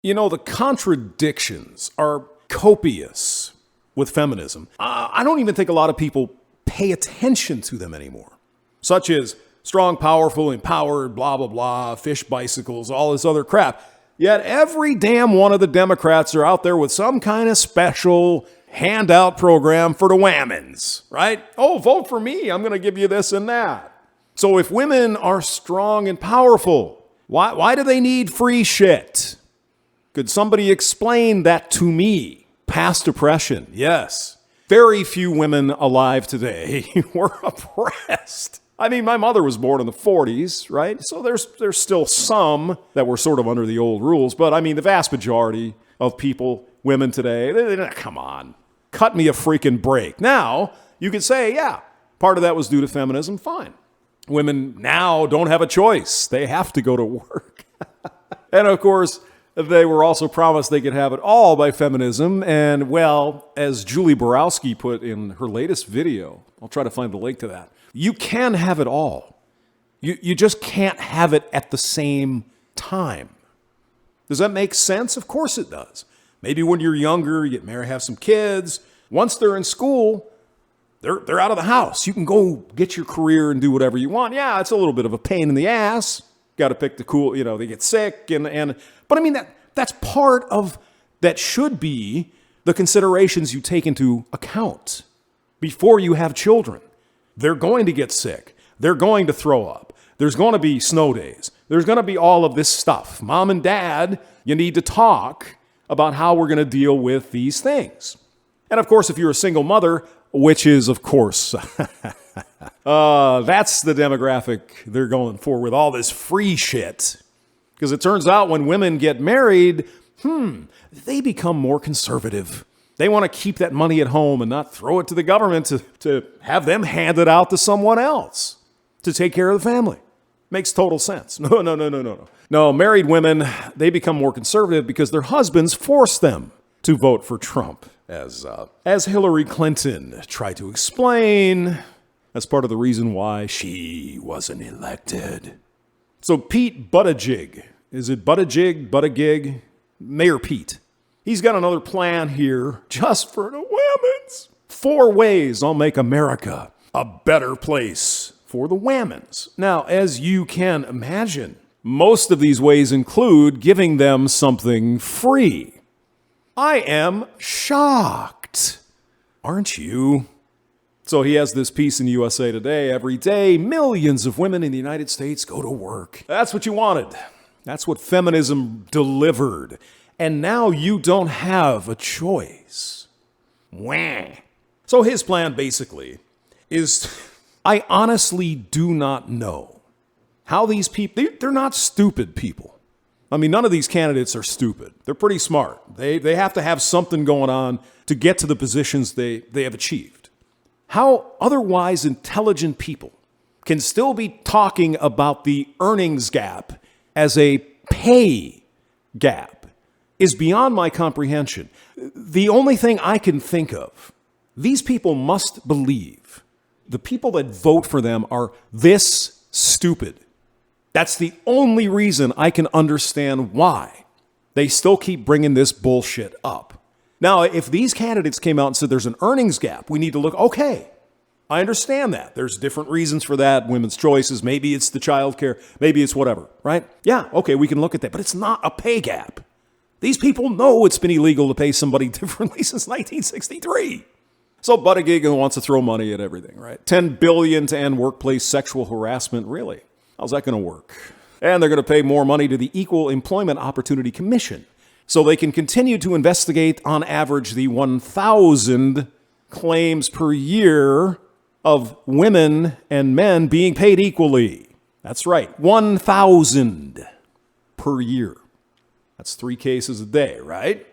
You know, the contradictions are copious with feminism. I don't even think a lot of people pay attention to them anymore, such as strong, powerful, empowered, blah, blah, blah, fish bicycles, all this other crap. Yet every damn one of the Democrats are out there with some kind of special handout program for the wammens, right? Oh, vote for me. I'm going to give you this and that. So if women are strong and powerful, why do they need free shit? Could somebody explain that to me? Past oppression, yes. Very few women alive today were oppressed. I mean, my mother was born in the 40s, right? So there's still some that were sort of under the old rules. But I mean, the vast majority of people, women today, come on, cut me a freaking break. Now, you could say, yeah, part of that was due to feminism, fine. Women now don't have a choice. They have to go to work. And of course, they were also promised they could have it all by feminism. And well, as Julie Borowski put in her latest video, I'll try to find the link to that. You can have it all. You just can't have it at the same time. Does that make sense? Of course it does. Maybe when you're younger, you get married, have some kids. Once they're in school, they're out of the house. You can go get your career and do whatever you want. Yeah, it's a little bit of a pain in the ass. Got to pick the cool, they get sick but I mean that's part of that should be the considerations you take into account before you have children. They're going to get sick. They're going to throw up. There's going to be snow days. There's going to be all of this stuff. Mom and dad, you need to talk about how we're going to deal with these things. And of course, if you're a single mother, which is, of course, that's the demographic they're going for with all this free shit. Because it turns out when women get married, they become more conservative. They want to keep that money at home and not throw it to the government to have them hand it out to someone else to take care of the family. Makes total sense. No. No, married women, they become more conservative because their husbands force them to vote for Trump. As Hillary Clinton tried to explain, that's part of the reason why she wasn't elected. So Pete Buttigieg, is it Buttigieg? Mayor Pete. He's got another plan here just for the wammens. 4 ways I'll make America a better place for the wammens. Now, as you can imagine, most of these ways include giving them something free. I am shocked. Aren't you? So he has this piece in USA Today. Every day, millions of women in the United States go to work. That's what you wanted. That's what feminism delivered. And now you don't have a choice. Wah. So his plan basically is, I honestly do not know how these people, they're not stupid people. I mean, none of these candidates are stupid. They're pretty smart. They have to have something going on to get to the positions they have achieved. How otherwise intelligent people can still be talking about the earnings gap as a pay gap is beyond my comprehension. The only thing I can think of, these people must believe the people that vote for them are this stupid. That's the only reason I can understand why they still keep bringing this bullshit up. Now, if these candidates came out and said there's an earnings gap, we need to look, okay, I understand that. There's different reasons for that, women's choices. Maybe it's the childcare. Maybe it's whatever, right? Yeah, okay, we can look at that. But it's not a pay gap. These people know it's been illegal to pay somebody differently since 1963. So Buttigieg wants to throw money at everything, right? $10 billion to end workplace sexual harassment. Really? How's that going to work? And they're going to pay more money to the Equal Employment Opportunity Commission so they can continue to investigate, on average, the 1,000 claims per year of women and men being paid equally. That's right, 1,000 per year. That's 3 cases a day, right?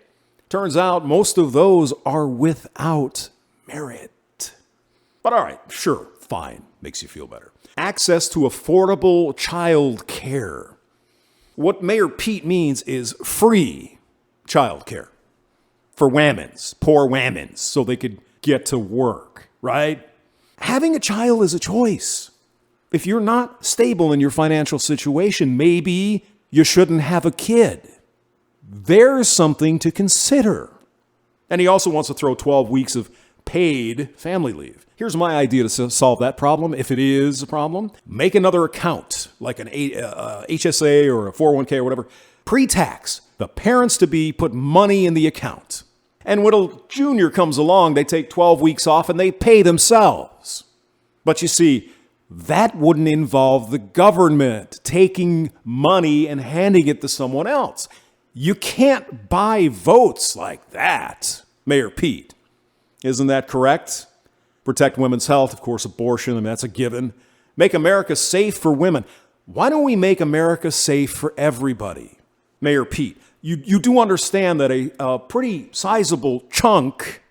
Turns out most of those are without merit. But all right, sure, fine, makes you feel better. Access to affordable child care. What Mayor Pete means is free child care for wammens, poor wammens, so they could get to work, right? Having a child is a choice. If you're not stable in your financial situation, maybe you shouldn't have a kid. there's something to consider. And he also wants to throw 12 weeks of paid family leave. Here's my idea to solve that problem, if it is a problem. Make another account, like an HSA or a 401k or whatever, pre-tax. The parents-to-be put money in the account. And when a junior comes along, they take 12 weeks off and they pay themselves. But you see, that wouldn't involve the government taking money and handing it to someone else. You can't buy votes like that, Mayor Pete. Isn't that correct? Protect women's health, of course, abortion, I mean, that's a given. Make America safe for women. Why don't we make America safe for everybody? Mayor Pete, you do understand that a pretty sizable chunk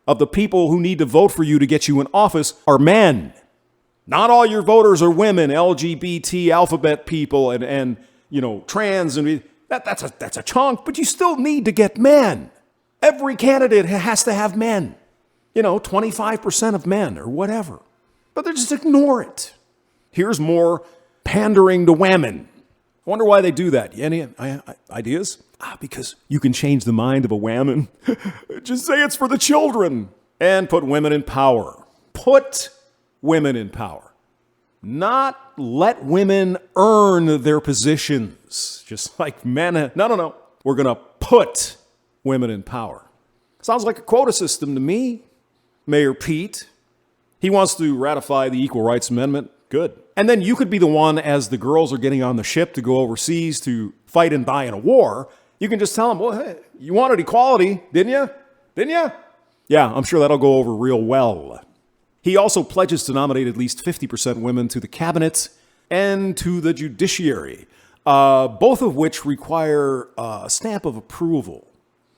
of the people who need to vote for you to get you in office are men. Not all your voters are women, LGBT, alphabet people, and trans, and that's a chunk, but you still need to get men. Every candidate has to have men. 25% of men or whatever. But they just ignore it. Here's more pandering to Wammen. I wonder why they do that. Any ideas? Because you can change the mind of a Wammen. Just say it's for the children. And put women in power. Put women in power. Not let women earn their positions. Just like men. No. We're going to put women in power. Sounds like a quota system to me. Mayor Pete, he wants to ratify the Equal Rights Amendment. Good. And then you could be the one, as the girls are getting on the ship to go overseas to fight and die in a war, you can just tell them, well, hey, you wanted equality, didn't you? Didn't you? Yeah, I'm sure that'll go over real well. He also pledges to nominate at least 50% women to the cabinet and to the judiciary, both of which require a stamp of approval.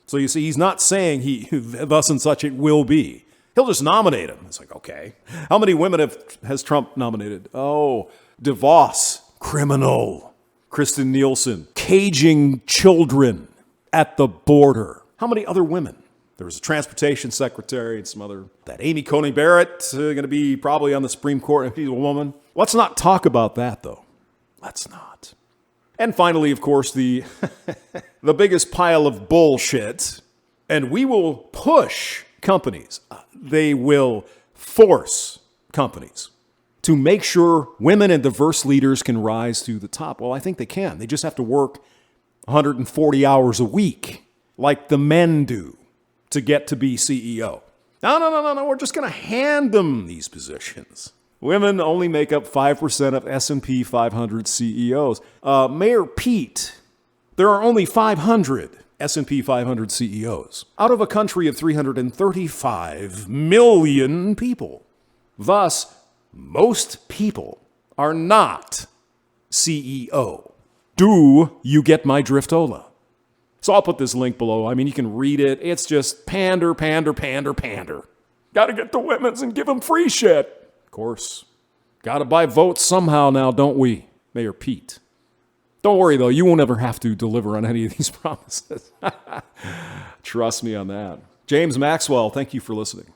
So you see, he's not saying thus and such it will be. He'll just nominate him. It's like, okay. How many women has Trump nominated? Oh, DeVos, criminal. Kristen Nielsen, caging children at the border. How many other women? There was a transportation secretary and some other. That Amy Coney Barrett, going to be probably on the Supreme Court if he's a woman. Let's not talk about that, though. Let's not. And finally, of course, the biggest pile of bullshit. And we will push companies. They will force companies to make sure women and diverse leaders can rise to the top. Well, I think they can. They just have to work 140 hours a week like the men do to get to be CEO. No. We're just going to hand them these positions. Women only make up 5% of S&P 500 CEOs. Mayor Pete, there are only 500 S&P 500 CEOs out of a country of 335 million people. Thus, most people are not CEO. Do you get my drift-ola? So I'll put this link below. I mean, you can read it. It's just pander. Got to get the women's and give them free shit. Of course. Got to buy votes somehow now, don't we, Mayor Pete? Don't worry, though. You won't ever have to deliver on any of these promises. Trust me on that. James Maxwell, thank you for listening.